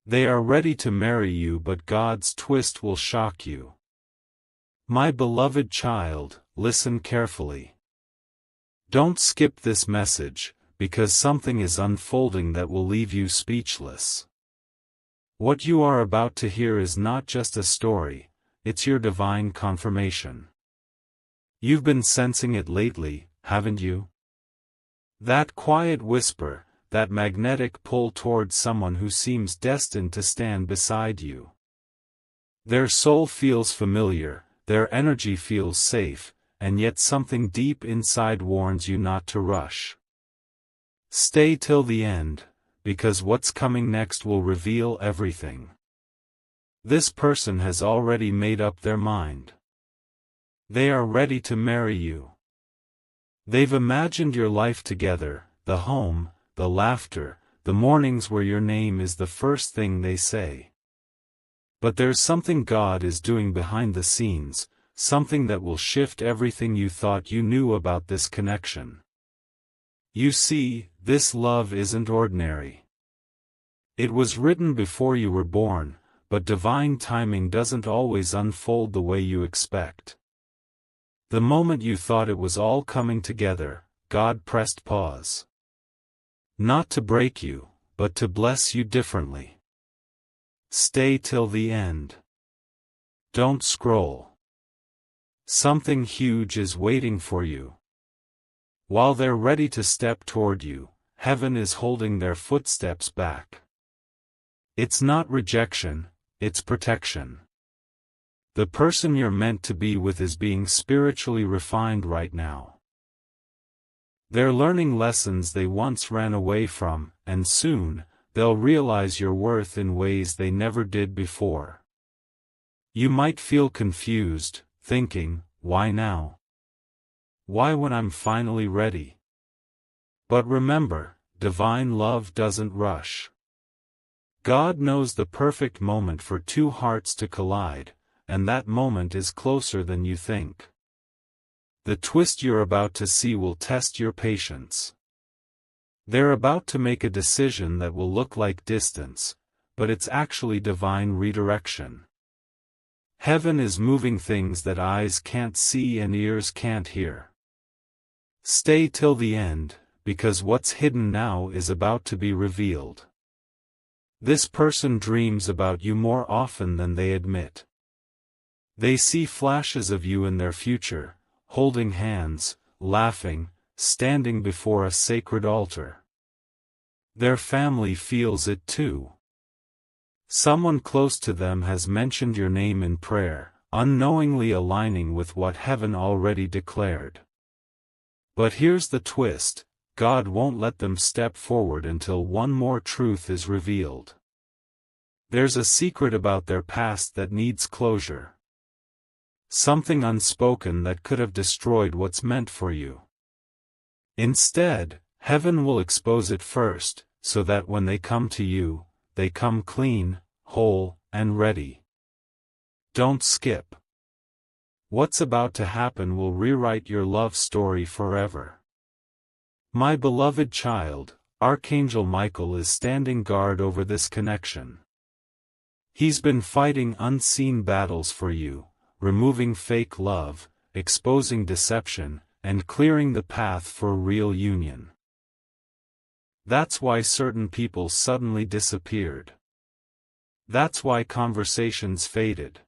They are ready to marry you, but God's twist will shock you. My beloved child, listen carefully. Don't skip this message, because something is unfolding that will leave you speechless. What you are about to hear is not just a story, it's your divine confirmation. You've been sensing it lately, haven't you? That quiet whisper, that magnetic pull towards someone who seems destined to stand beside you. Their soul feels familiar, their energy feels safe, and yet something deep inside warns you not to rush. Stay till the end, because what's coming next will reveal everything. This person has already made up their mind. They are ready to marry you. They've imagined your life together, the home, the laughter, the mornings where your name is the first thing they say. But there's something God is doing behind the scenes, something that will shift everything you thought you knew about this connection. You see, this love isn't ordinary. It was written before you were born, but divine timing doesn't always unfold the way you expect. The moment you thought it was all coming together, God pressed pause. Not to break you, but to bless you differently. Stay till the end. Don't scroll. Something huge is waiting for you. While they're ready to step toward you, heaven is holding their footsteps back. It's not rejection, it's protection. The person you're meant to be with is being spiritually refined right now. They're learning lessons they once ran away from, and soon, they'll realize your worth in ways they never did before. You might feel confused, thinking, why now? Why when I'm finally ready? But remember, divine love doesn't rush. God knows the perfect moment for two hearts to collide, and that moment is closer than you think. The twist you're about to see will test your patience. They're about to make a decision that will look like distance, but it's actually divine redirection. Heaven is moving things that eyes can't see and ears can't hear. Stay till the end, because what's hidden now is about to be revealed. This person dreams about you more often than they admit. They see flashes of you in their future, holding hands, laughing, standing before a sacred altar. Their family feels it too. Someone close to them has mentioned your name in prayer, unknowingly aligning with what heaven already declared. But here's the twist, God won't let them step forward until one more truth is revealed. There's a secret about their past that needs closure. Something unspoken that could have destroyed what's meant for you. Instead, heaven will expose it first, so that when they come to you, they come clean, whole, and ready. Don't skip. What's about to happen will rewrite your love story forever. My beloved child, Archangel Michael is standing guard over this connection. He's been fighting unseen battles for you, removing fake love, exposing deception, and clearing the path for real union. That's why certain people suddenly disappeared. That's why conversations faded.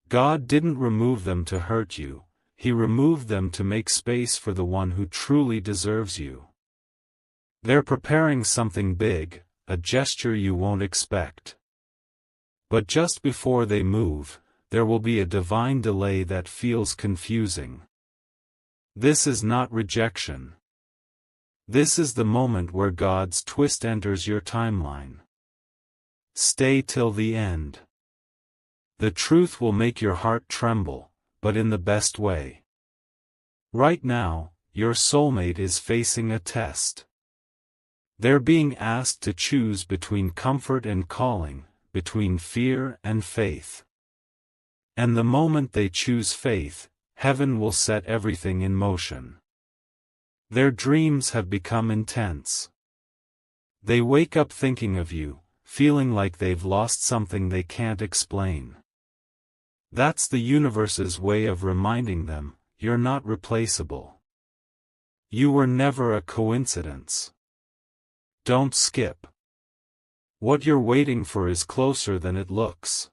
God didn't remove them to hurt you, He removed them to make space for the one who truly deserves you. They're preparing something big, a gesture you won't expect. But just before they move, there will be a divine delay that feels confusing. This is not rejection. This is the moment where God's twist enters your timeline. Stay till the end. The truth will make your heart tremble, but in the best way. Right now, your soulmate is facing a test. They're being asked to choose between comfort and calling, between fear and faith. And the moment they choose faith, heaven will set everything in motion. Their dreams have become intense. They wake up thinking of you, feeling like they've lost something they can't explain. That's the universe's way of reminding them, you're not replaceable. You were never a coincidence. Don't skip. What you're waiting for is closer than it looks.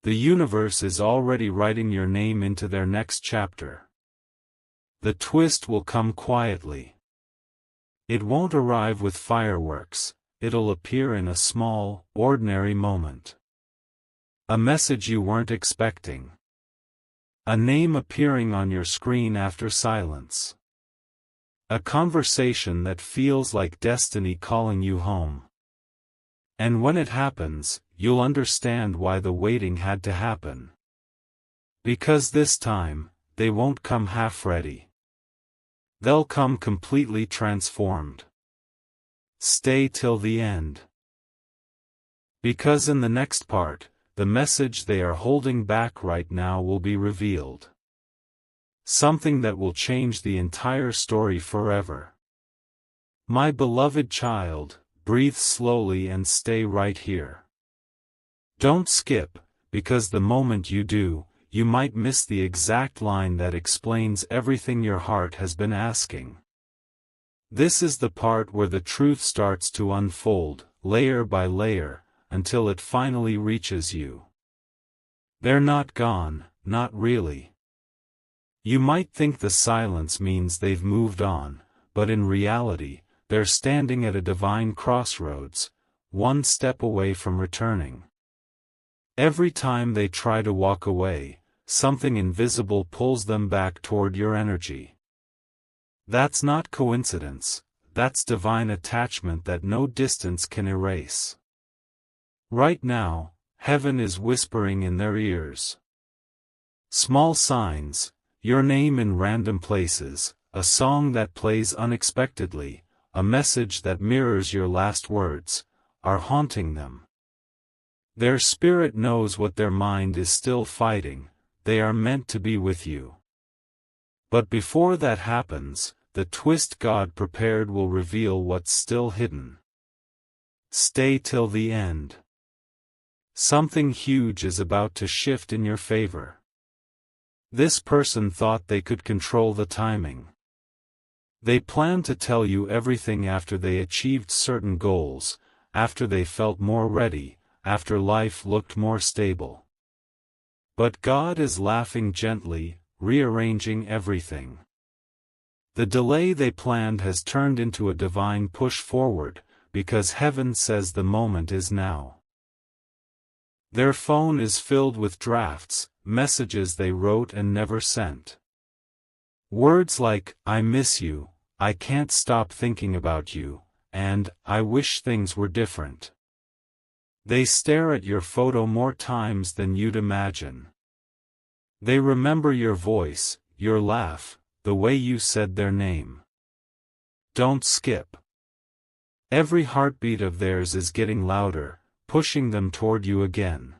The universe is already writing your name into their next chapter. The twist will come quietly. It won't arrive with fireworks, it'll appear in a small, ordinary moment. A message you weren't expecting. A name appearing on your screen after silence. A conversation that feels like destiny calling you home. And when it happens, you'll understand why the waiting had to happen. Because this time, they won't come half-ready. They'll come completely transformed. Stay till the end. Because in the next part, the message they are holding back right now will be revealed. Something that will change the entire story forever. My beloved child, breathe slowly and stay right here. Don't skip, because the moment you do, you might miss the exact line that explains everything your heart has been asking. This is the part where the truth starts to unfold, layer by layer, until it finally reaches you. They're not gone, not really. You might think the silence means they've moved on, but in reality, they're standing at a divine crossroads, one step away from returning. Every time they try to walk away, something invisible pulls them back toward your energy. That's not coincidence, that's divine attachment that no distance can erase. Right now, heaven is whispering in their ears. Small signs, your name in random places, a song that plays unexpectedly, a message that mirrors your last words, are haunting them. Their spirit knows what their mind is still fighting, they are meant to be with you. But before that happens, the twist God prepared will reveal what's still hidden. Stay till the end. Something huge is about to shift in your favor. This person thought they could control the timing. They planned to tell you everything after they achieved certain goals, after they felt more ready, after life looked more stable. But God is laughing gently, rearranging everything. The delay they planned has turned into a divine push forward, because heaven says the moment is now. Their phone is filled with drafts, messages they wrote and never sent. Words like, I miss you, I can't stop thinking about you, and, I wish things were different. They stare at your photo more times than you'd imagine. They remember your voice, your laugh, the way you said their name. Don't skip. Every heartbeat of theirs is getting louder, pushing them toward you again.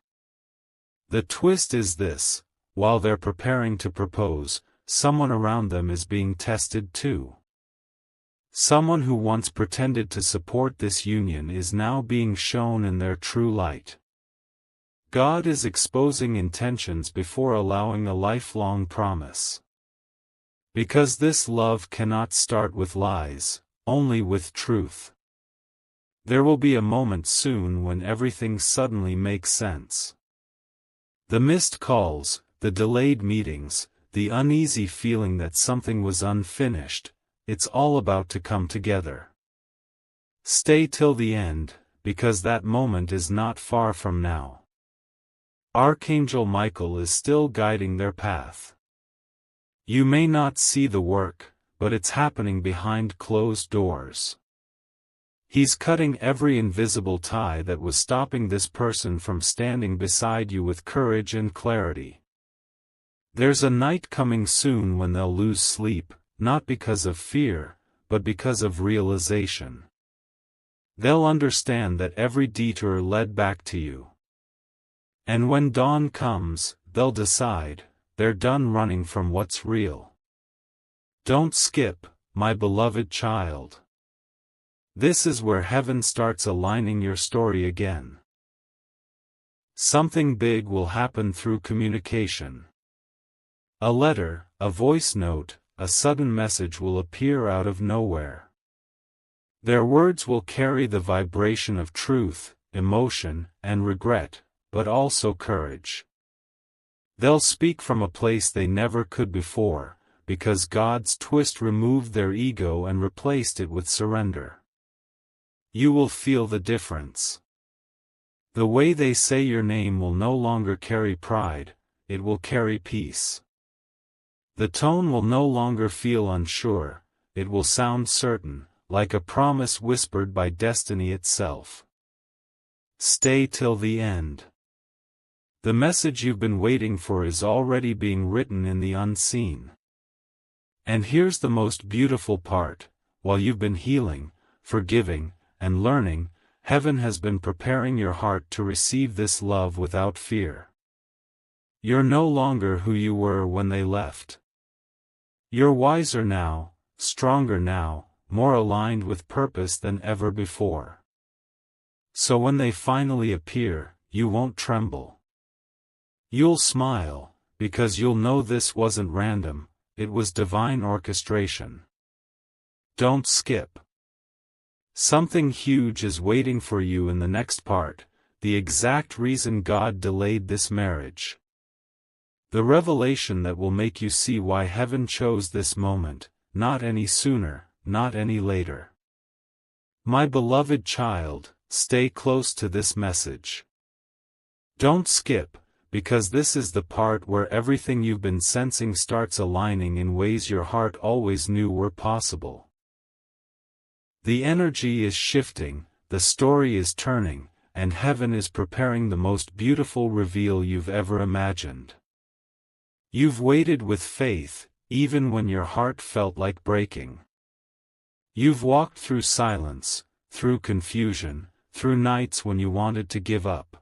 The twist is this, while they're preparing to propose, someone around them is being tested too. Someone who once pretended to support this union is now being shown in their true light. God is exposing intentions before allowing a lifelong promise. Because this love cannot start with lies, only with truth. There will be a moment soon when everything suddenly makes sense. The missed calls, the delayed meetings, the uneasy feeling that something was unfinished, it's all about to come together. Stay till the end, because that moment is not far from now. Archangel Michael is still guiding their path. You may not see the work, but it's happening behind closed doors. He's cutting every invisible tie that was stopping this person from standing beside you with courage and clarity. There's a night coming soon when they'll lose sleep, not because of fear, but because of realization. They'll understand that every detour led back to you. And when dawn comes, they'll decide, they're done running from what's real. Don't skip, my beloved child. This is where heaven starts aligning your story again. Something big will happen through communication. A letter, a voice note, a sudden message will appear out of nowhere. Their words will carry the vibration of truth, emotion, and regret, but also courage. They'll speak from a place they never could before, because God's twist removed their ego and replaced it with surrender. You will feel the difference. The way they say your name will no longer carry pride, it will carry peace. The tone will no longer feel unsure, it will sound certain, like a promise whispered by destiny itself. Stay till the end. The message you've been waiting for is already being written in the unseen. And here's the most beautiful part: while you've been healing, forgiving, and learning, heaven has been preparing your heart to receive this love without fear. You're no longer who you were when they left. You're wiser now, stronger now, more aligned with purpose than ever before. So when they finally appear, you won't tremble. You'll smile, because you'll know this wasn't random, it was divine orchestration. Don't skip. Something huge is waiting for you in the next part, the exact reason God delayed this marriage. The revelation that will make you see why heaven chose this moment, not any sooner, not any later. My beloved child, stay close to this message. Don't skip, because this is the part where everything you've been sensing starts aligning in ways your heart always knew were possible. The energy is shifting, the story is turning, and heaven is preparing the most beautiful reveal you've ever imagined. You've waited with faith, even when your heart felt like breaking. You've walked through silence, through confusion, through nights when you wanted to give up.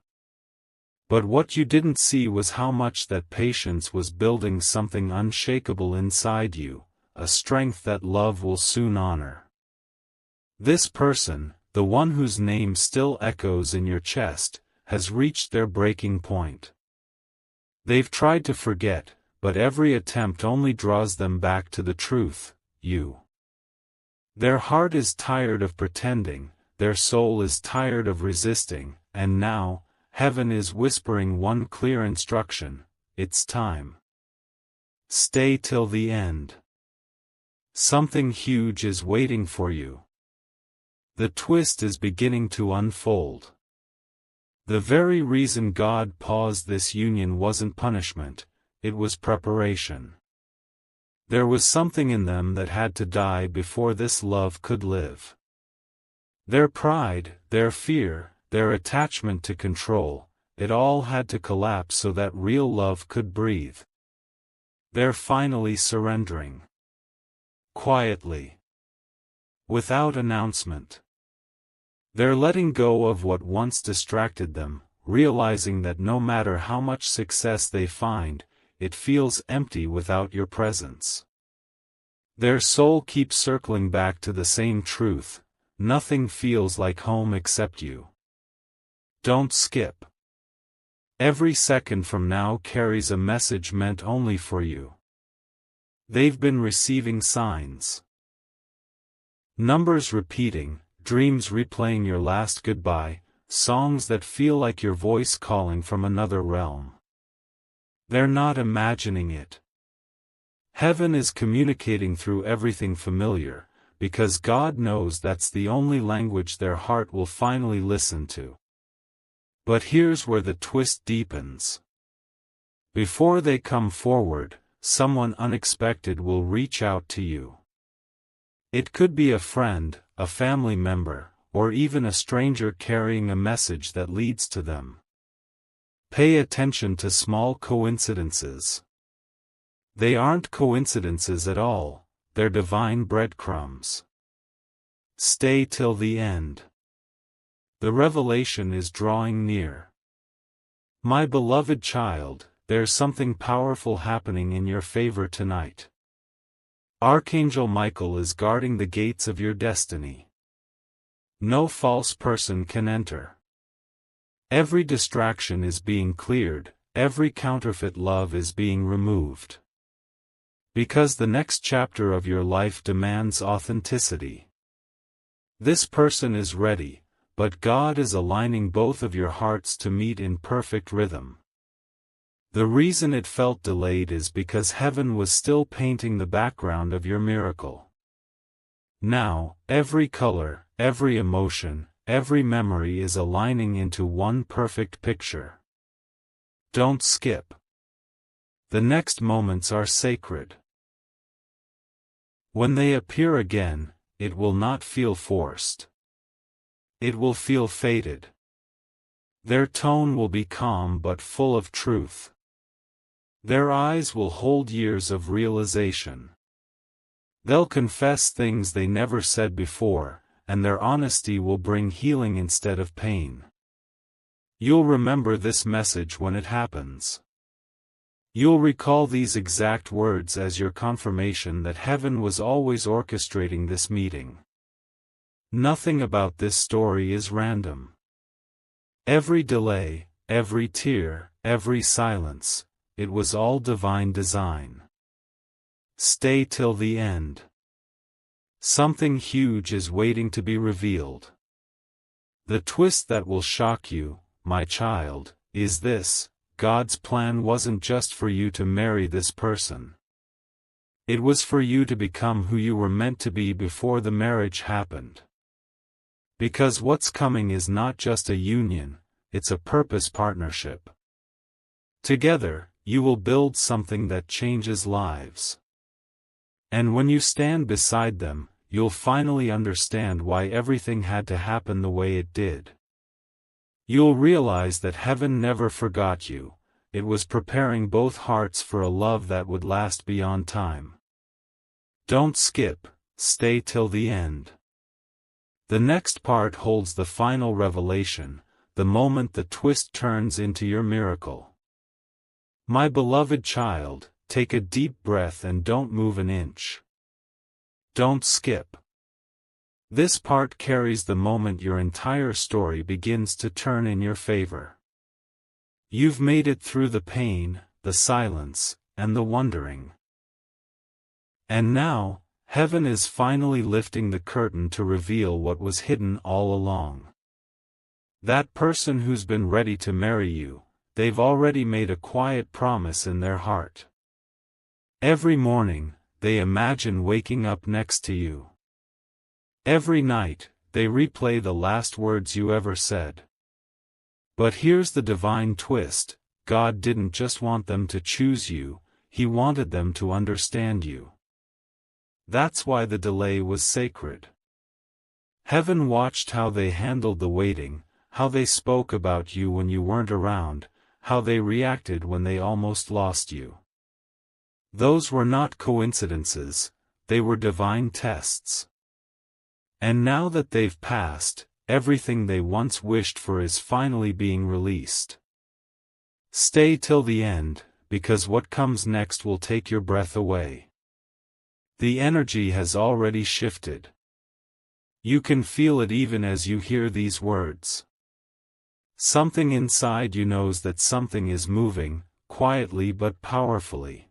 But what you didn't see was how much that patience was building something unshakable inside you, a strength that love will soon honor. This person, the one whose name still echoes in your chest, has reached their breaking point. They've tried to forget, but every attempt only draws them back to the truth, you. Their heart is tired of pretending, their soul is tired of resisting, and now, heaven is whispering one clear instruction: it's time. Stay till the end. Something huge is waiting for you. The twist is beginning to unfold. The very reason God paused this union wasn't punishment, it was preparation. There was something in them that had to die before this love could live. Their pride, their fear, their attachment to control, it all had to collapse so that real love could breathe. They're finally surrendering. Quietly. Without announcement. They're letting go of what once distracted them, realizing that no matter how much success they find, it feels empty without your presence. Their soul keeps circling back to the same truth: nothing feels like home except you. Don't skip. Every second from now carries a message meant only for you. They've been receiving signs. Numbers repeating, dreams replaying your last goodbye, songs that feel like your voice calling from another realm. They're not imagining it. Heaven is communicating through everything familiar, because God knows that's the only language their heart will finally listen to. But here's where the twist deepens. Before they come forward, someone unexpected will reach out to you. It could be a friend, a family member, or even a stranger carrying a message that leads to them. Pay attention to small coincidences. They aren't coincidences at all, they're divine breadcrumbs. Stay till the end. The revelation is drawing near. My beloved child, there's something powerful happening in your favor tonight. Archangel Michael is guarding the gates of your destiny. no false person can enter. Every distraction is being cleared, every counterfeit love is being removed. Because the next chapter of your life demands authenticity. This person is ready, but God is aligning both of your hearts to meet in perfect rhythm. The reason it felt delayed is because heaven was still painting the background of your miracle. Now, every color, every emotion, every memory is aligning into one perfect picture. Don't skip. The next moments are sacred. When they appear again, it will not feel forced. It will feel fated. Their tone will be calm but full of truth. Their eyes will hold years of realization. They'll confess things they never said before, and their honesty will bring healing instead of pain. You'll remember this message when it happens. You'll recall these exact words as your confirmation that heaven was always orchestrating this meeting. Nothing about this story is random. Every delay, every tear, every silence, it was all divine design. Stay till the end. Something huge is waiting to be revealed. The twist that will shock you, my child, is this: God's plan wasn't just for you to marry this person. It was for you to become who you were meant to be before the marriage happened. Because what's coming is not just a union, it's a purpose partnership. Together, you will build something that changes lives. And when you stand beside them, you'll finally understand why everything had to happen the way it did. You'll realize that heaven never forgot you, it was preparing both hearts for a love that would last beyond time. Don't skip, stay till the end. The next part holds the final revelation, the moment the twist turns into your miracle. My beloved child, take a deep breath and don't move an inch. Don't skip. This part carries the moment your entire story begins to turn in your favor. You've made it through the pain, the silence, and the wondering. And now, heaven is finally lifting the curtain to reveal what was hidden all along. That person who's been ready to marry you, they've already made a quiet promise in their heart. Every morning, they imagine waking up next to you. Every night, they replay the last words you ever said. But here's the divine twist: God didn't just want them to choose you, He wanted them to understand you. That's why the delay was sacred. Heaven watched how they handled the waiting, how they spoke about you when you weren't around, how they reacted when they almost lost you. Those were not coincidences, they were divine tests. And now that they've passed, everything they once wished for is finally being released. Stay till the end, because what comes next will take your breath away. The energy has already shifted. You can feel it even as you hear these words. Something inside you knows that something is moving, quietly but powerfully.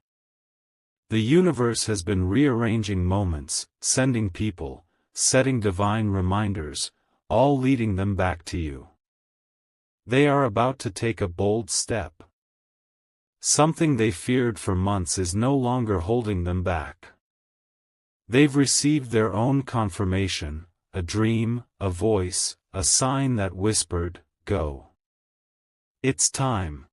The universe has been rearranging moments, sending people, setting divine reminders, all leading them back to you. They are about to take a bold step. Something they feared for months is no longer holding them back. They've received their own confirmation, a dream, a voice, a sign that whispered, "Go. It's time."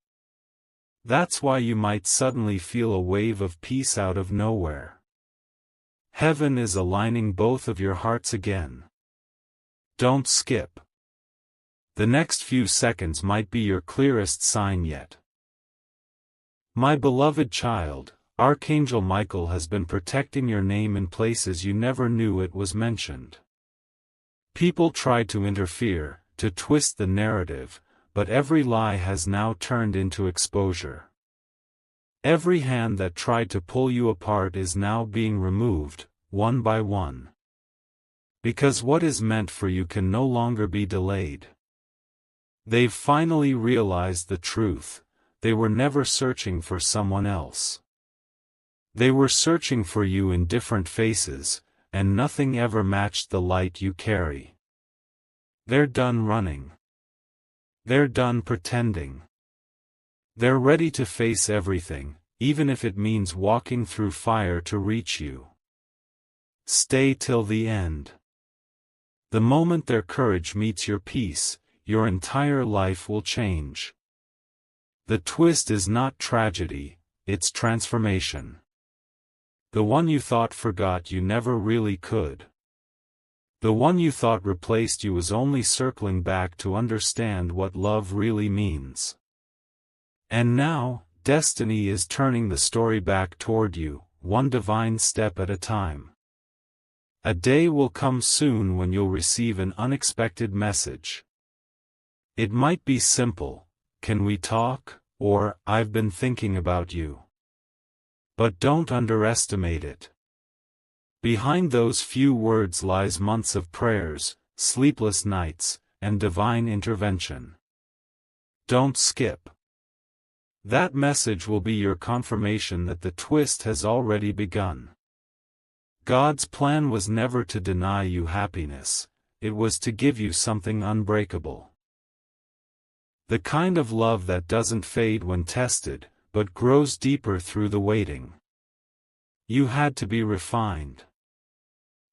That's why you might suddenly feel a wave of peace out of nowhere. Heaven is aligning both of your hearts again. Don't skip. The next few seconds might be your clearest sign yet. My beloved child, Archangel Michael has been protecting your name in places you never knew it was mentioned. People tried to interfere, to twist the narrative, but every lie has now turned into exposure. Every hand that tried to pull you apart is now being removed, one by one. Because what is meant for you can no longer be delayed. They've finally realized the truth. They were never searching for someone else. They were searching for you in different faces, and nothing ever matched the light you carry. They're done running. They're done pretending. They're ready to face everything, even if it means walking through fire to reach you. Stay till the end. The moment their courage meets your peace, your entire life will change. The twist is not tragedy, it's transformation. The one you thought forgot you never really could. The one you thought replaced you was only circling back to understand what love really means. And now, destiny is turning the story back toward you, one divine step at a time. A day will come soon when you'll receive an unexpected message. It might be simple, "Can we talk?" or "I've been thinking about you." But don't underestimate it. Behind those few words lies months of prayers, sleepless nights, and divine intervention. Don't skip. That message will be your confirmation that the twist has already begun. God's plan was never to deny you happiness, it was to give you something unbreakable. The kind of love that doesn't fade when tested, but grows deeper through the waiting. You had to be refined.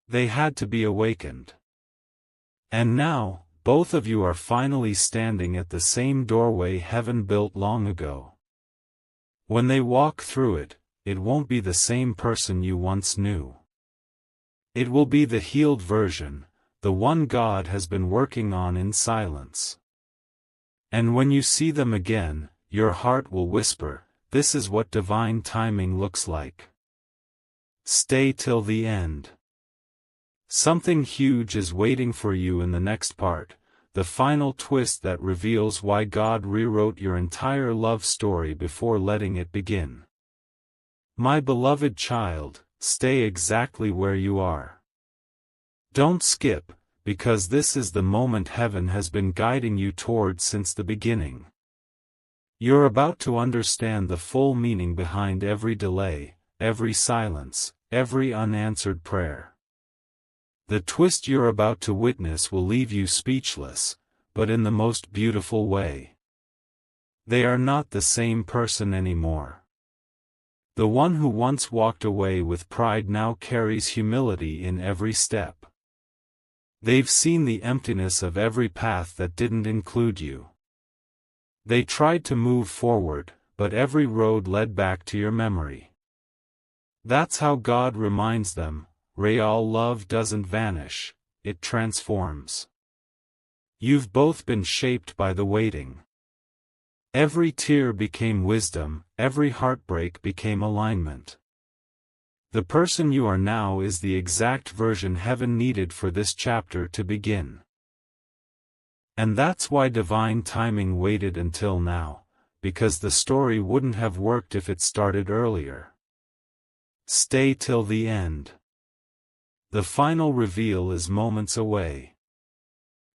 They had to be awakened. And now, both of you are finally standing at the same doorway heaven built long ago. When they walk through it, it won't be the same person you once knew. It will be the healed version, the one God has been working on in silence. And when you see them again, your heart will whisper, "This is what divine timing looks like." Stay till the end. Something huge is waiting for you in the next part, the final twist that reveals why God rewrote your entire love story before letting it begin. My beloved child, stay exactly where you are. Don't skip, because this is the moment heaven has been guiding you toward since the beginning. You're about to understand the full meaning behind every delay, every silence, every unanswered prayer. The twist you're about to witness will leave you speechless, but in the most beautiful way. They are not the same person anymore. The one who once walked away with pride now carries humility in every step. They've seen the emptiness of every path that didn't include you. They tried to move forward, but every road led back to your memory. That's how God reminds them, real love doesn't vanish, it transforms. You've both been shaped by the waiting. Every tear became wisdom, every heartbreak became alignment. The person you are now is the exact version heaven needed for this chapter to begin. And that's why divine timing waited until now, because the story wouldn't have worked if it started earlier. Stay till the end. The final reveal is moments away.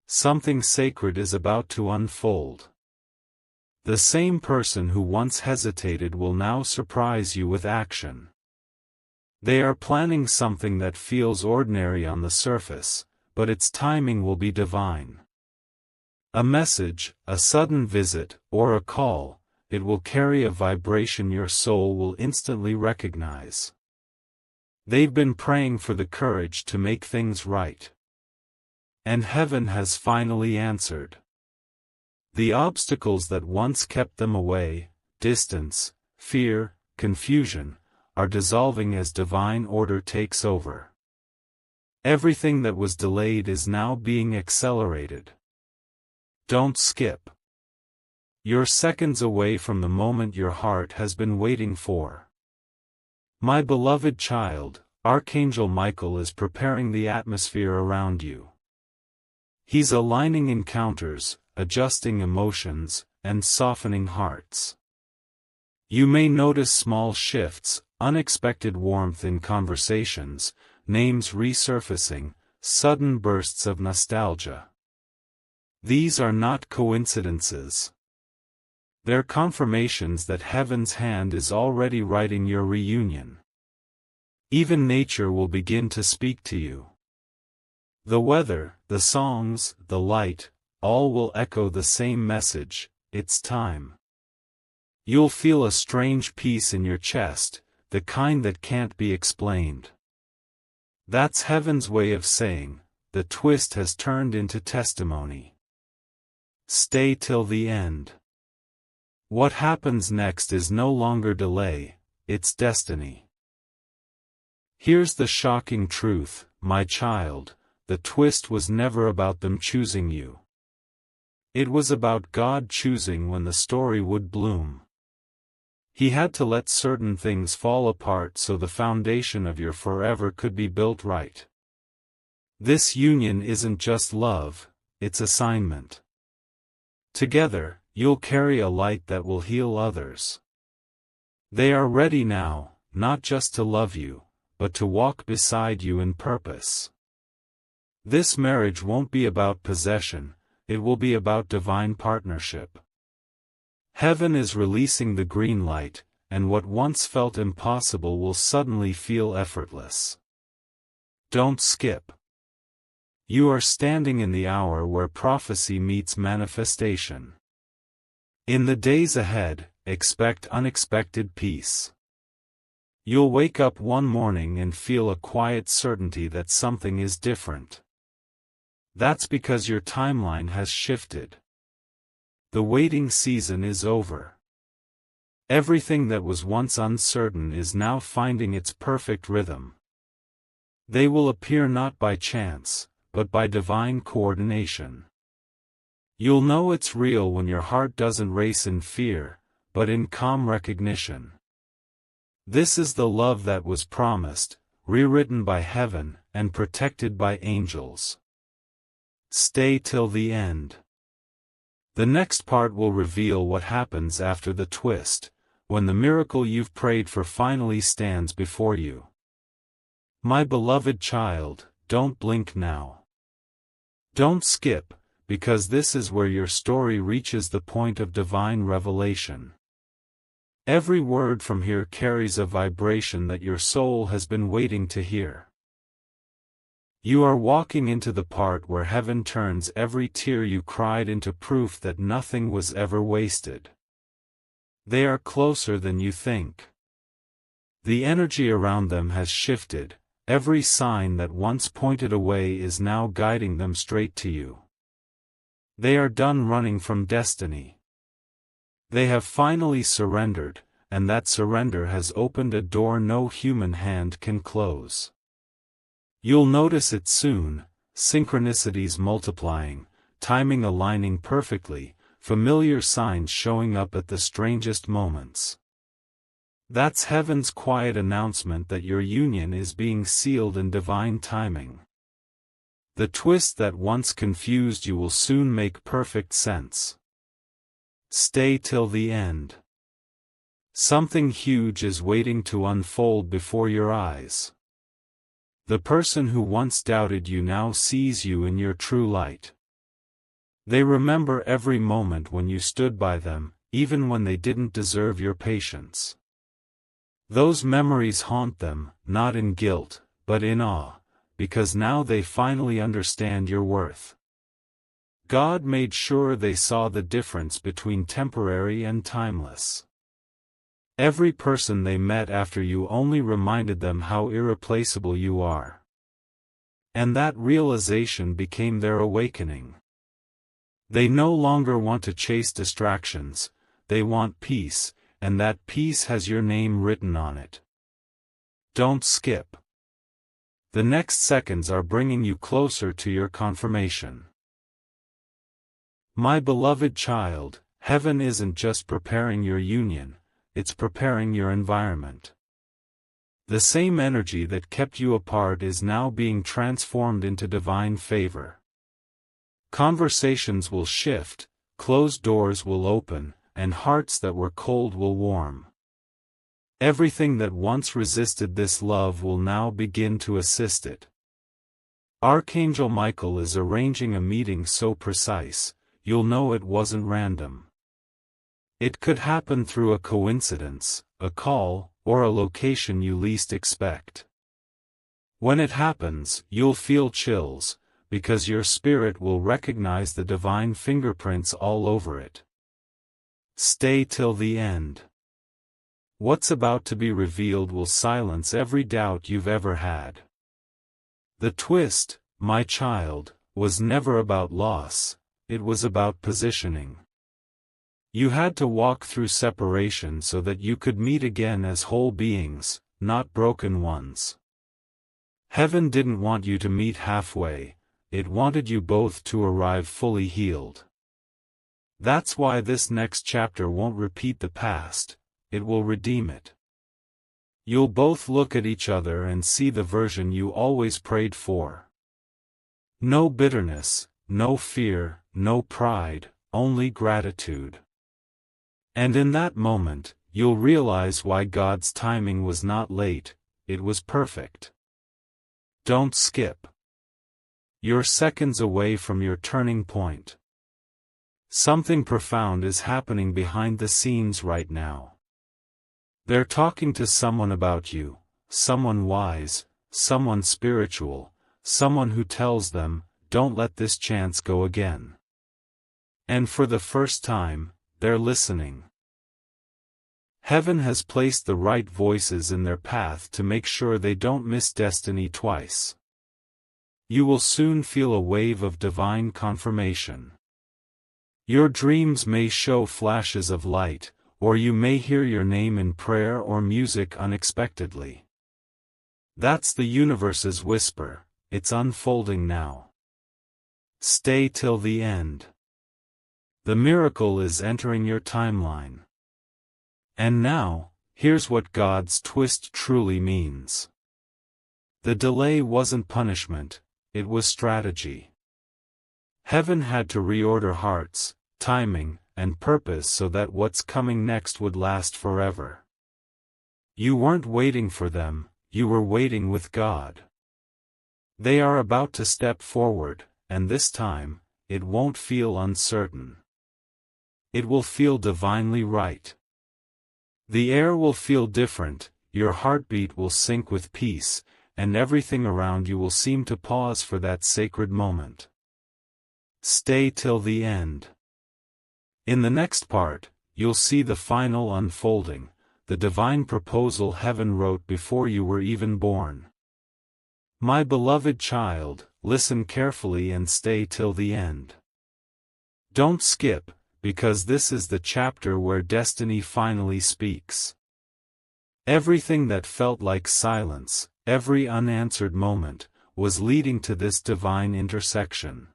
Something sacred is about to unfold. The same person who once hesitated will now surprise you with action. They are planning something that feels ordinary on the surface, but its timing will be divine. A message, a sudden visit, or a call, it will carry a vibration your soul will instantly recognize. They've been praying for the courage to make things right. And heaven has finally answered. The obstacles that once kept them away, distance, fear, confusion, are dissolving as divine order takes over. Everything that was delayed is now being accelerated. Don't skip. You're seconds away from the moment your heart has been waiting for. My beloved child, Archangel Michael is preparing the atmosphere around you. He's aligning encounters, adjusting emotions, and softening hearts. You may notice small shifts, unexpected warmth in conversations, names resurfacing, sudden bursts of nostalgia. These are not coincidences. They're confirmations that heaven's hand is already writing your reunion. Even nature will begin to speak to you. The weather, the songs, the light, all will echo the same message: it's time. You'll feel a strange peace in your chest, the kind that can't be explained. That's heaven's way of saying, the twist has turned into testimony. Stay till the end. What happens next is no longer delay, it's destiny. Here's the shocking truth, my child, the twist was never about them choosing you. It was about God choosing when the story would bloom. He had to let certain things fall apart so the foundation of your forever could be built right. This union isn't just love, it's assignment. Together, you'll carry a light that will heal others. They are ready now, not just to love you, but to walk beside you in purpose. This marriage won't be about possession, it will be about divine partnership. Heaven is releasing the green light, and what once felt impossible will suddenly feel effortless. Don't skip. You are standing in the hour where prophecy meets manifestation. In the days ahead, expect unexpected peace. You'll wake up one morning and feel a quiet certainty that something is different. That's because your timeline has shifted. The waiting season is over. Everything that was once uncertain is now finding its perfect rhythm. They will appear not by chance, but by divine coordination. You'll know it's real when your heart doesn't race in fear, but in calm recognition. This is the love that was promised, rewritten by heaven, and protected by angels. Stay till the end. The next part will reveal what happens after the twist, when the miracle you've prayed for finally stands before you. My beloved child, don't blink now. Don't skip, because this is where your story reaches the point of divine revelation. Every word from here carries a vibration that your soul has been waiting to hear. You are walking into the part where heaven turns every tear you cried into proof that nothing was ever wasted. They are closer than you think. The energy around them has shifted, every sign that once pointed away is now guiding them straight to you. They are done running from destiny. They have finally surrendered, and that surrender has opened a door no human hand can close. You'll notice it soon, synchronicities multiplying, timing aligning perfectly, familiar signs showing up at the strangest moments. That's heaven's quiet announcement that your union is being sealed in divine timing. The twist that once confused you will soon make perfect sense. Stay till the end. Something huge is waiting to unfold before your eyes. The person who once doubted you now sees you in your true light. They remember every moment when you stood by them, even when they didn't deserve your patience. Those memories haunt them, not in guilt, but in awe, because now they finally understand your worth. God made sure they saw the difference between temporary and timeless. Every person they met after you only reminded them how irreplaceable you are. And that realization became their awakening. They no longer want to chase distractions, they want peace, and that peace has your name written on it. Don't skip. The next seconds are bringing you closer to your confirmation. My beloved child, heaven isn't just preparing your union, it's preparing your environment. The same energy that kept you apart is now being transformed into divine favor. Conversations will shift, closed doors will open, and hearts that were cold will warm. Everything that once resisted this love will now begin to assist it. Archangel Michael is arranging a meeting so precise, you'll know it wasn't random. It could happen through a coincidence, a call, or a location you least expect. When it happens, you'll feel chills, because your spirit will recognize the divine fingerprints all over it. Stay till the end. What's about to be revealed will silence every doubt you've ever had. The twist, my child, was never about loss, it was about positioning. You had to walk through separation so that you could meet again as whole beings, not broken ones. Heaven didn't want you to meet halfway, it wanted you both to arrive fully healed. That's why this next chapter won't repeat the past, it will redeem it. You'll both look at each other and see the version you always prayed for. No bitterness, no fear, no pride, only gratitude. And in that moment, you'll realize why God's timing was not late, it was perfect. Don't skip. You're seconds away from your turning point. Something profound is happening behind the scenes right now. They're talking to someone about you, someone wise, someone spiritual, someone who tells them, don't let this chance go again. And for the first time, they're listening. Heaven has placed the right voices in their path to make sure they don't miss destiny twice. You will soon feel a wave of divine confirmation. Your dreams may show flashes of light, or you may hear your name in prayer or music unexpectedly. That's the universe's whisper, it's unfolding now. Stay till the end. The miracle is entering your timeline. And now, here's what God's twist truly means. The delay wasn't punishment, it was strategy. Heaven had to reorder hearts, timing, and purpose so that what's coming next would last forever. You weren't waiting for them, you were waiting with God. They are about to step forward, and this time, it won't feel uncertain. It will feel divinely right. The air will feel different, your heartbeat will sync with peace, and everything around you will seem to pause for that sacred moment. Stay till the end. In the next part, you'll see the final unfolding, the divine proposal heaven wrote before you were even born. My beloved child, listen carefully and stay till the end. Don't skip, because this is the chapter where destiny finally speaks. Everything that felt like silence, every unanswered moment, was leading to this divine intersection.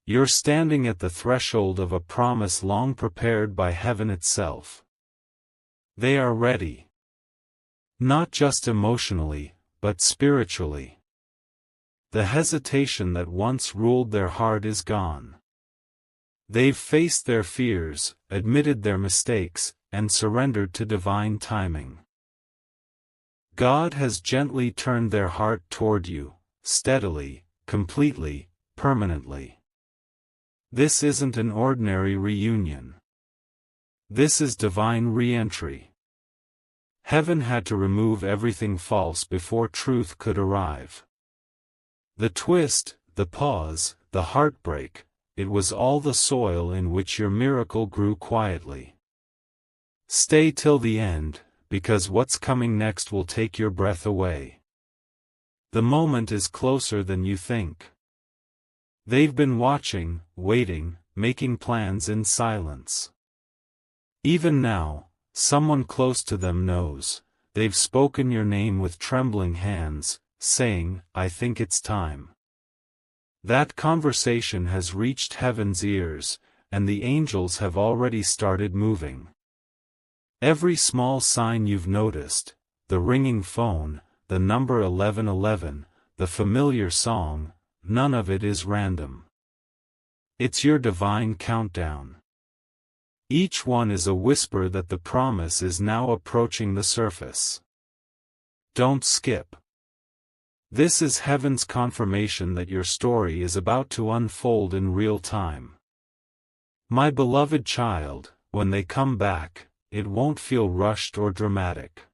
You're standing at the threshold of a promise long prepared by heaven itself. They are ready. Not just emotionally, but spiritually. The hesitation that once ruled their heart is gone. They've faced their fears, admitted their mistakes, and surrendered to divine timing. God has gently turned their heart toward you, steadily, completely, permanently. This isn't an ordinary reunion. This is divine re-entry. Heaven had to remove everything false before truth could arrive. The twist, the pause, the heartbreak, it was all the soil in which your miracle grew quietly. Stay till the end, because what's coming next will take your breath away. The moment is closer than you think. They've been watching, waiting, making plans in silence. Even now, someone close to them knows, they've spoken your name with trembling hands, saying, I think it's time. That conversation has reached heaven's ears, and the angels have already started moving. Every small sign you've noticed, the ringing phone, the number 1111, the familiar song, none of it is random. It's your divine countdown. Each one is a whisper that the promise is now approaching the surface. Don't skip. This is heaven's confirmation that your story is about to unfold in real time. My beloved child, when they come back, it won't feel rushed or dramatic.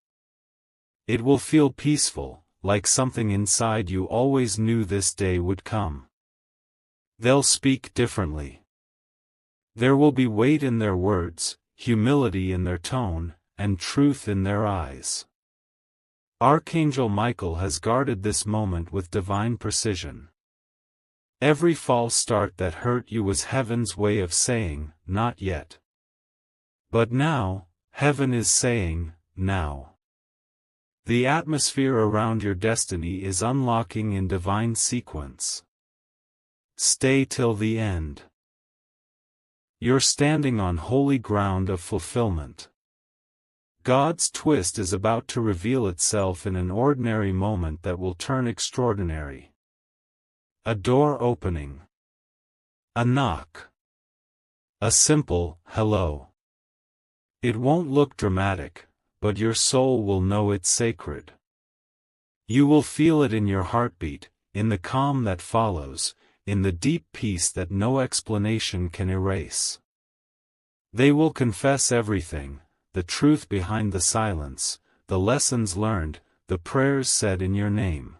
It will feel peaceful, like something inside you always knew this day would come. They'll speak differently. There will be weight in their words, humility in their tone, and truth in their eyes. Archangel Michael has guarded this moment with divine precision. Every false start that hurt you was heaven's way of saying, not yet. But now, heaven is saying, now. The atmosphere around your destiny is unlocking in divine sequence. Stay till the end. You're standing on holy ground of fulfillment. God's twist is about to reveal itself in an ordinary moment that will turn extraordinary. A door opening. A knock. A simple, hello. It won't look dramatic, but your soul will know it's sacred. You will feel it in your heartbeat, in the calm that follows, in the deep peace that no explanation can erase. They will confess everything, the truth behind the silence, the lessons learned, the prayers said in your name.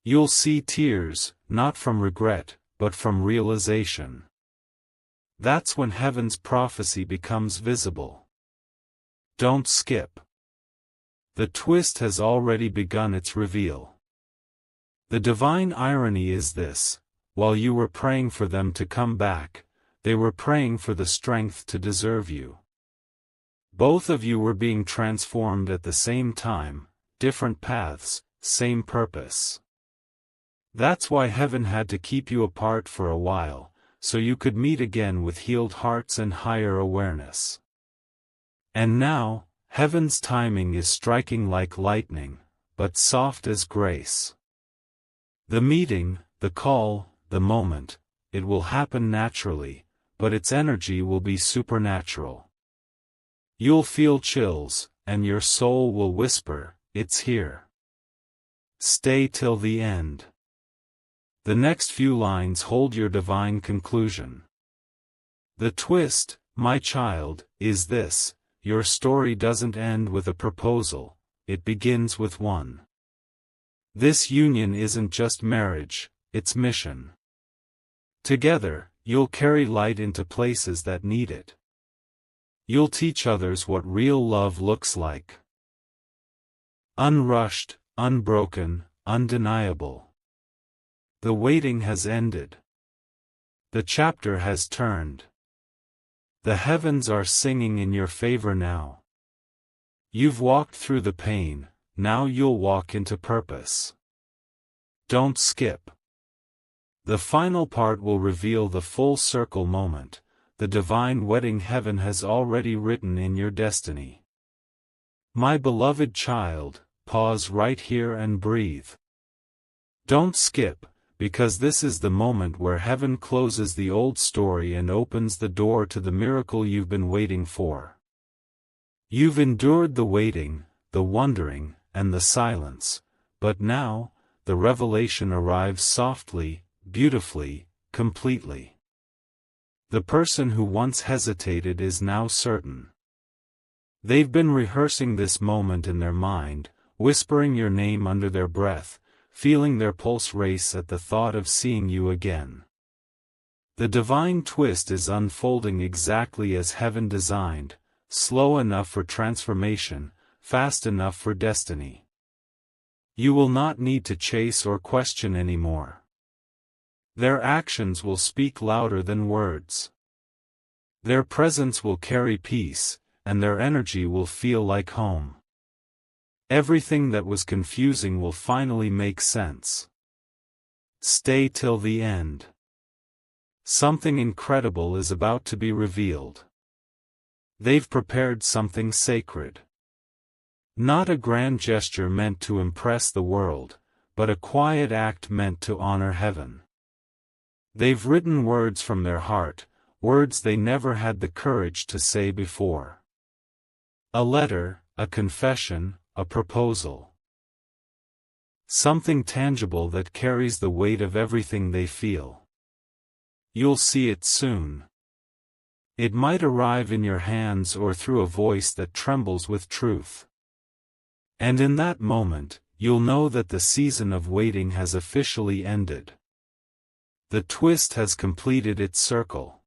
You'll see tears, not from regret, but from realization. That's when heaven's prophecy becomes visible. Don't skip. The twist has already begun its reveal. The divine irony is this: while you were praying for them to come back, they were praying for the strength to deserve you. Both of you were being transformed at the same time, different paths, same purpose. That's why heaven had to keep you apart for a while, so you could meet again with healed hearts and higher awareness. And now, heaven's timing is striking like lightning, but soft as grace. The meeting, the call, the moment, it will happen naturally, but its energy will be supernatural. You'll feel chills, and your soul will whisper, "It's here." Stay till the end. The next few lines hold your divine conclusion. The twist, my child, is this: your story doesn't end with a proposal, it begins with one. This union isn't just marriage, it's mission. Together, you'll carry light into places that need it. You'll teach others what real love looks like. Unrushed, unbroken, undeniable. The waiting has ended. The chapter has turned. The heavens are singing in your favor now. You've walked through the pain, now you'll walk into purpose. Don't skip. The final part will reveal the full circle moment, the divine wedding heaven has already written in your destiny. My beloved child, pause right here and breathe. Don't skip, because this is the moment where heaven closes the old story and opens the door to the miracle you've been waiting for. You've endured the waiting, the wondering, and the silence, but now, the revelation arrives softly, beautifully, completely. The person who once hesitated is now certain. They've been rehearsing this moment in their mind, whispering your name under their breath, feeling their pulse race at the thought of seeing you again. The divine twist is unfolding exactly as heaven designed, slow enough for transformation, fast enough for destiny. You will not need to chase or question anymore. Their actions will speak louder than words. Their presence will carry peace, and their energy will feel like home. Everything that was confusing will finally make sense. Stay till the end. Something incredible is about to be revealed. They've prepared something sacred. Not a grand gesture meant to impress the world, but a quiet act meant to honor heaven. They've written words from their heart, words they never had the courage to say before. A letter, a confession, a proposal. Something tangible that carries the weight of everything they feel. You'll see it soon. It might arrive in your hands or through a voice that trembles with truth. And in that moment, you'll know that the season of waiting has officially ended. The twist has completed its circle.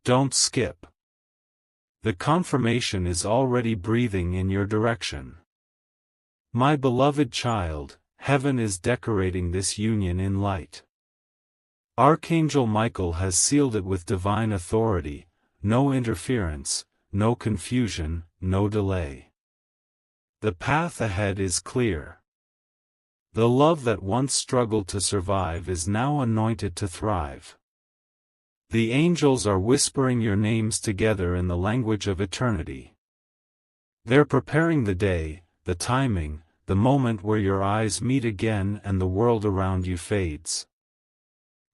Don't skip. The confirmation is already breathing in your direction. My beloved child, heaven is decorating this union in light. Archangel Michael has sealed it with divine authority, no interference, no confusion, no delay. The path ahead is clear. The love that once struggled to survive is now anointed to thrive. The angels are whispering your names together in the language of eternity. They're preparing the day, the timing, the moment where your eyes meet again and the world around you fades.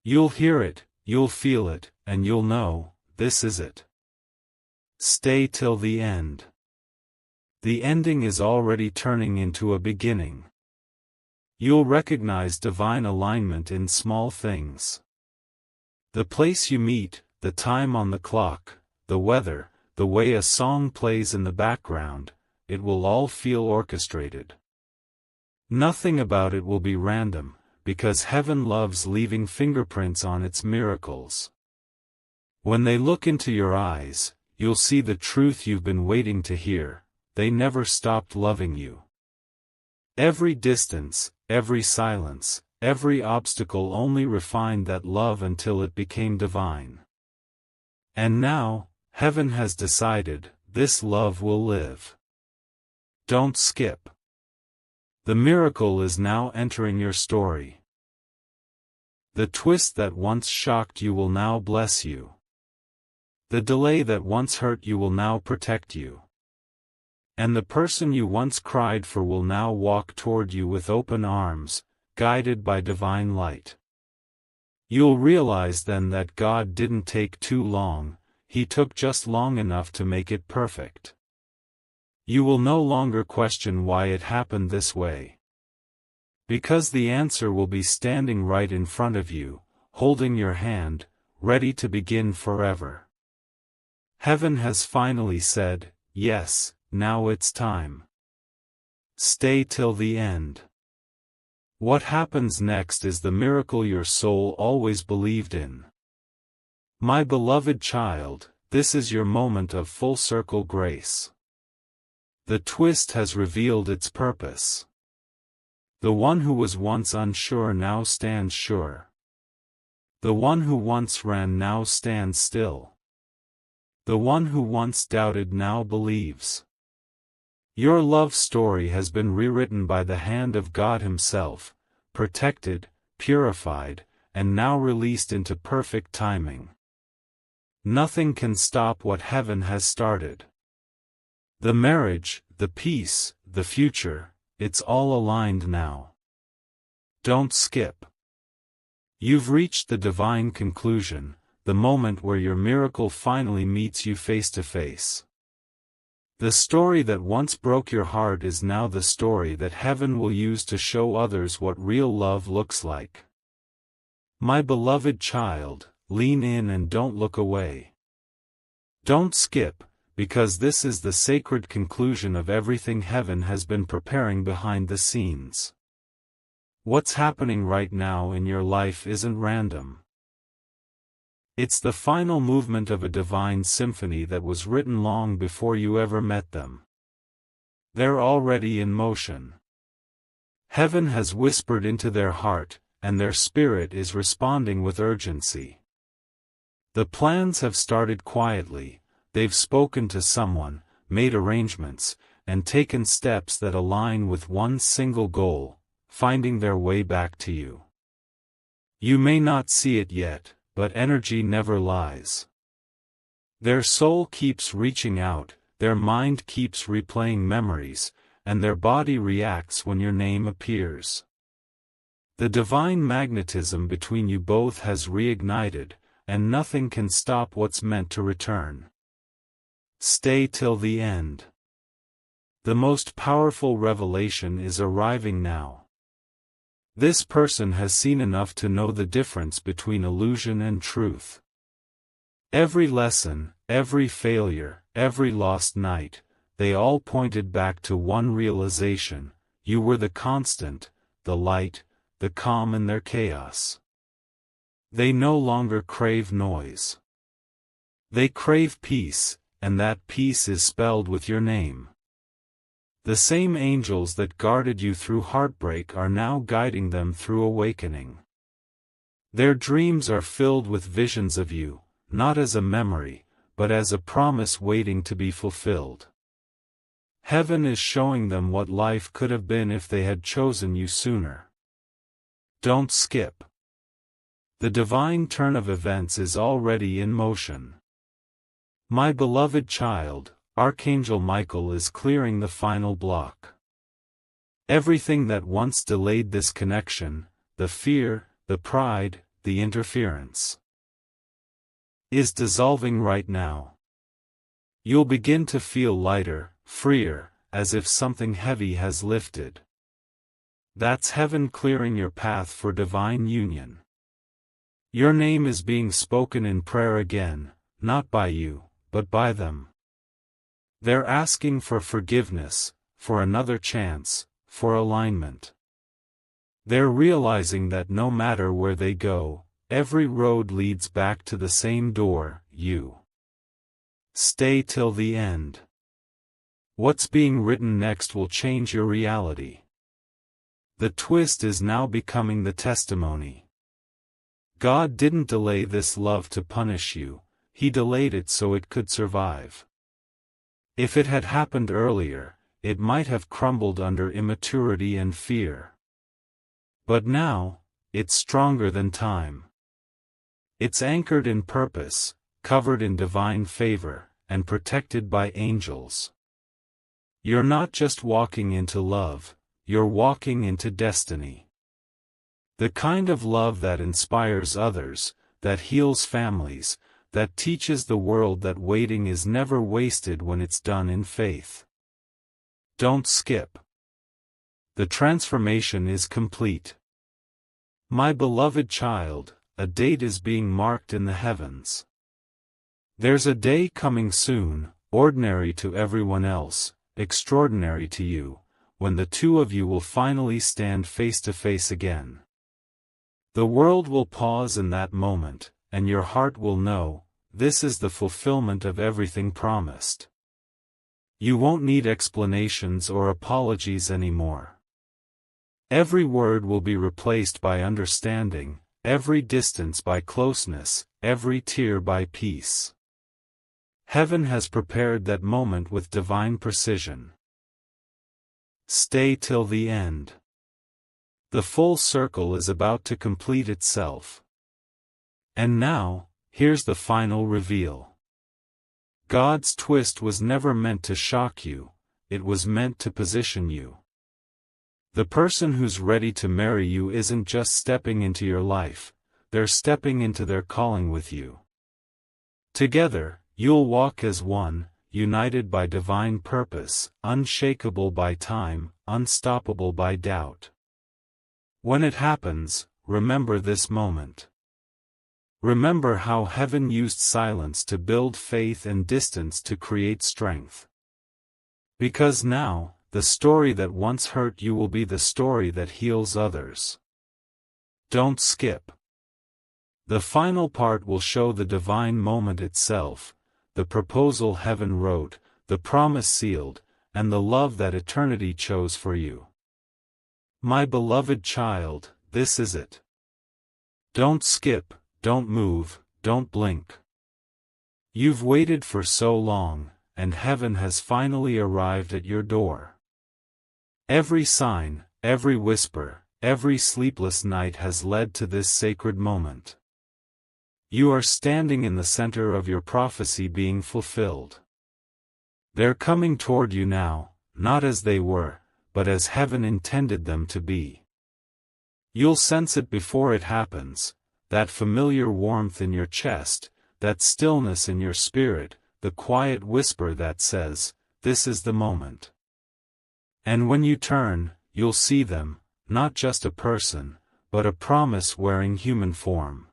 You'll hear it, you'll feel it, and you'll know, this is it. Stay till the end. The ending is already turning into a beginning. You'll recognize divine alignment in small things. The place you meet, the time on the clock, the weather, the way a song plays in the background, it will all feel orchestrated. Nothing about it will be random, because heaven loves leaving fingerprints on its miracles. When they look into your eyes, you'll see the truth you've been waiting to hear: they never stopped loving you. Every distance, every silence, every obstacle only refined that love until it became divine. And now, heaven has decided, this love will live. Don't skip. The miracle is now entering your story. The twist that once shocked you will now bless you. The delay that once hurt you will now protect you. And the person you once cried for will now walk toward you with open arms, guided by divine light. You'll realize then that God didn't take too long, He took just long enough to make it perfect. You will no longer question why it happened this way. Because the answer will be standing right in front of you, holding your hand, ready to begin forever. Heaven has finally said, yes, now it's time. Stay till the end. What happens next is the miracle your soul always believed in. My beloved child, this is your moment of full circle grace. The twist has revealed its purpose. The one who was once unsure now stands sure. The one who once ran now stands still. The one who once doubted now believes. Your love story has been rewritten by the hand of God Himself, protected, purified, and now released into perfect timing. Nothing can stop what heaven has started. The marriage, the peace, the future, it's all aligned now. Don't skip. You've reached the divine conclusion, the moment where your miracle finally meets you face to face. The story that once broke your heart is now the story that heaven will use to show others what real love looks like. My beloved child, lean in and don't look away. Don't skip, because this is the sacred conclusion of everything heaven has been preparing behind the scenes. What's happening right now in your life isn't random. It's the final movement of a divine symphony that was written long before you ever met them. They're already in motion. Heaven has whispered into their heart, and their spirit is responding with urgency. The plans have started quietly. They've spoken to someone, made arrangements, and taken steps that align with one single goal: finding their way back to you. You may not see it yet, but energy never lies. Their soul keeps reaching out, their mind keeps replaying memories, and their body reacts when your name appears. The divine magnetism between you both has reignited, and nothing can stop what's meant to return. Stay till the end. The most powerful revelation is arriving now. This person has seen enough to know the difference between illusion and truth. Every lesson, every failure, every lost night, they all pointed back to one realization: you were the constant, the light, the calm in their chaos. They no longer crave noise. They crave peace, and that peace is spelled with your name. The same angels that guarded you through heartbreak are now guiding them through awakening. Their dreams are filled with visions of you, not as a memory, but as a promise waiting to be fulfilled. Heaven is showing them what life could have been if they had chosen you sooner. Don't skip. The divine turn of events is already in motion. My beloved child, Archangel Michael is clearing the final block. Everything that once delayed this connection, the fear, the pride, the interference, is dissolving right now. You'll begin to feel lighter, freer, as if something heavy has lifted. That's heaven clearing your path for divine union. Your name is being spoken in prayer again, not by you, but by them. They're asking for forgiveness, for another chance, for alignment. They're realizing that no matter where they go, every road leads back to the same door: you. Stay till the end. What's being written next will change your reality. The twist is now becoming the testimony. God didn't delay this love to punish you, He delayed it so it could survive. If it had happened earlier, it might have crumbled under immaturity and fear. But now, it's stronger than time. It's anchored in purpose, covered in divine favor, and protected by angels. You're not just walking into love, you're walking into destiny. The kind of love that inspires others, that heals families, that teaches the world that waiting is never wasted when it's done in faith. Don't skip. The transformation is complete. My beloved child, a date is being marked in the heavens. There's a day coming soon, ordinary to everyone else, extraordinary to you, when the two of you will finally stand face to face again. The world will pause in that moment, and your heart will know, this is the fulfillment of everything promised. You won't need explanations or apologies anymore. Every word will be replaced by understanding, every distance by closeness, every tear by peace. Heaven has prepared that moment with divine precision. Stay till the end. The full circle is about to complete itself. And now, here's the final reveal. God's twist was never meant to shock you, it was meant to position you. The person who's ready to marry you isn't just stepping into your life, they're stepping into their calling with you. Together, you'll walk as one, united by divine purpose, unshakable by time, unstoppable by doubt. When it happens, remember this moment. Remember how heaven used silence to build faith and distance to create strength. Because now, the story that once hurt you will be the story that heals others. Don't skip. The final part will show the divine moment itself, the proposal heaven wrote, the promise sealed, and the love that eternity chose for you. My beloved child, this is it. Don't skip, don't move, don't blink. You've waited for so long, and heaven has finally arrived at your door. Every sign, every whisper, every sleepless night has led to this sacred moment. You are standing in the center of your prophecy being fulfilled. They're coming toward you now, not as they were, but as heaven intended them to be. You'll sense it before it happens, that familiar warmth in your chest, that stillness in your spirit, the quiet whisper that says, this is the moment. And when you turn, you'll see them, not just a person, but a promise wearing human form.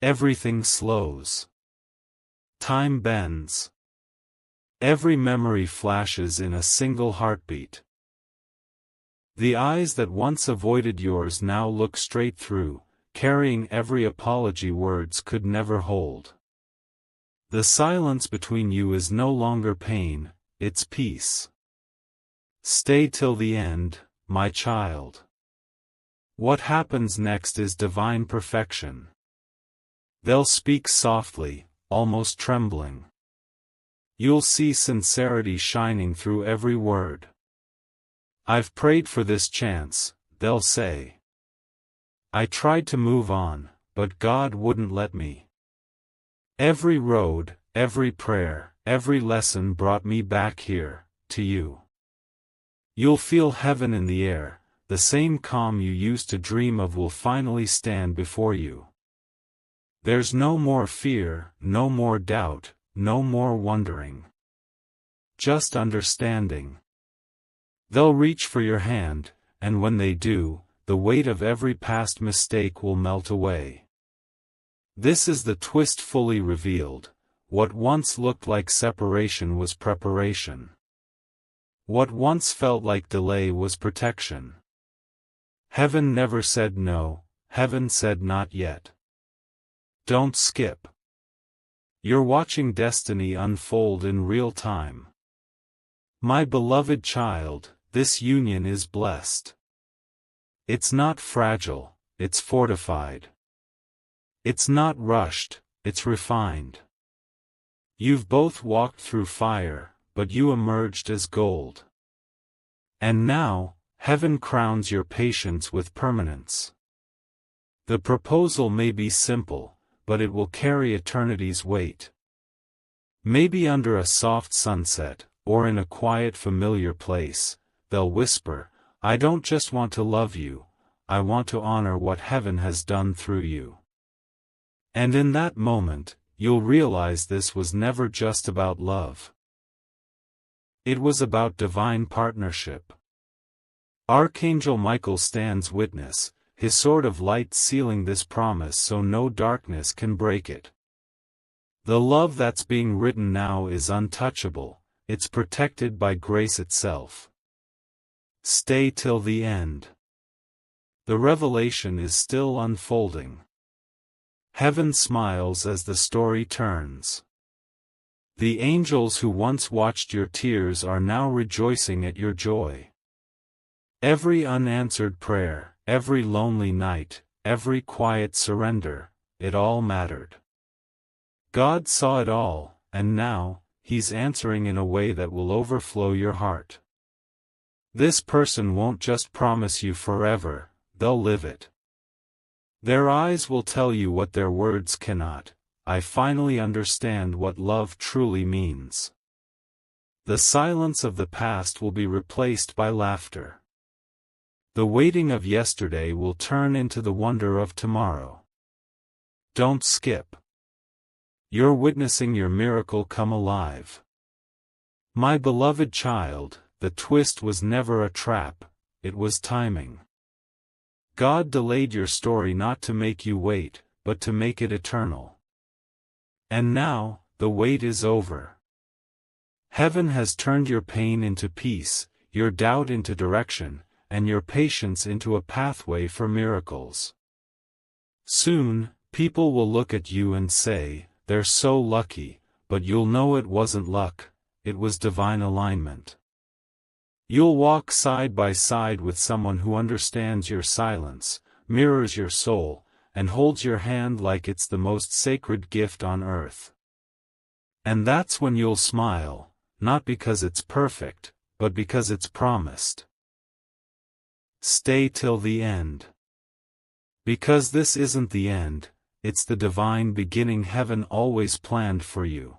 Everything slows. Time bends. Every memory flashes in a single heartbeat. The eyes that once avoided yours now look straight through, carrying every apology words could never hold. The silence between you is no longer pain, it's peace. Stay till the end, my child. What happens next is divine perfection. They'll speak softly, almost trembling. You'll see sincerity shining through every word. I've prayed for this chance, they'll say. I tried to move on, but God wouldn't let me. Every road, every prayer, every lesson brought me back here, to you. You'll feel heaven in the air, the same calm you used to dream of will finally stand before you. There's no more fear, no more doubt, no more wondering. Just understanding. They'll reach for your hand, and when they do, the weight of every past mistake will melt away. This is the twist fully revealed. What once looked like separation was preparation. What once felt like delay was protection. Heaven never said no, heaven said not yet. Don't skip. You're watching destiny unfold in real time. My beloved child, this union is blessed. It's not fragile, it's fortified. It's not rushed, it's refined. You've both walked through fire, but you emerged as gold. And now, heaven crowns your patience with permanence. The proposal may be simple, but it will carry eternity's weight. Maybe under a soft sunset, or in a quiet familiar place, they'll whisper, I don't just want to love you, I want to honor what heaven has done through you. And in that moment, you'll realize this was never just about love. It was about divine partnership. Archangel Michael stands witness, his sword of light sealing this promise so no darkness can break it. The love that's being written now is untouchable, it's protected by grace itself. Stay till the end. The revelation is still unfolding. Heaven smiles as the story turns. The angels who once watched your tears are now rejoicing at your joy. Every unanswered prayer, every lonely night, every quiet surrender, it all mattered. God saw it all, and now, He's answering in a way that will overflow your heart. This person won't just promise you forever, they'll live it. Their eyes will tell you what their words cannot. I finally understand what love truly means. The silence of the past will be replaced by laughter. The waiting of yesterday will turn into the wonder of tomorrow. Don't skip. You're witnessing your miracle come alive. My beloved child, the twist was never a trap, it was timing. God delayed your story not to make you wait, but to make it eternal. And now, the wait is over. Heaven has turned your pain into peace, your doubt into direction, and your patience into a pathway for miracles. Soon, people will look at you and say, they're so lucky, but you'll know it wasn't luck, it was divine alignment. You'll walk side by side with someone who understands your silence, mirrors your soul, and holds your hand like it's the most sacred gift on earth. And that's when you'll smile, not because it's perfect, but because it's promised. Stay till the end. Because this isn't the end, it's the divine beginning heaven always planned for you.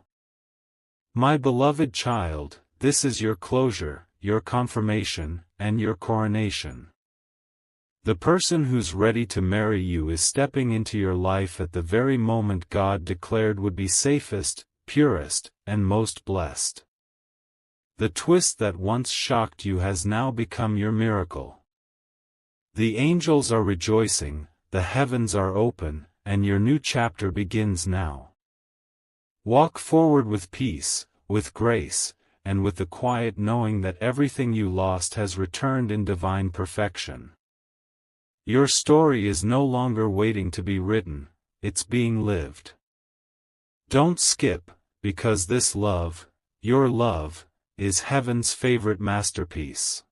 My beloved child, this is your closure, your confirmation, and your coronation. The person who's ready to marry you is stepping into your life at the very moment God declared would be safest, purest, and most blessed. The twist that once shocked you has now become your miracle. The angels are rejoicing, the heavens are open, and your new chapter begins now. Walk forward with peace, with grace, and with the quiet knowing that everything you lost has returned in divine perfection. Your story is no longer waiting to be written, it's being lived. Don't skip, because this love, your love, is heaven's favorite masterpiece.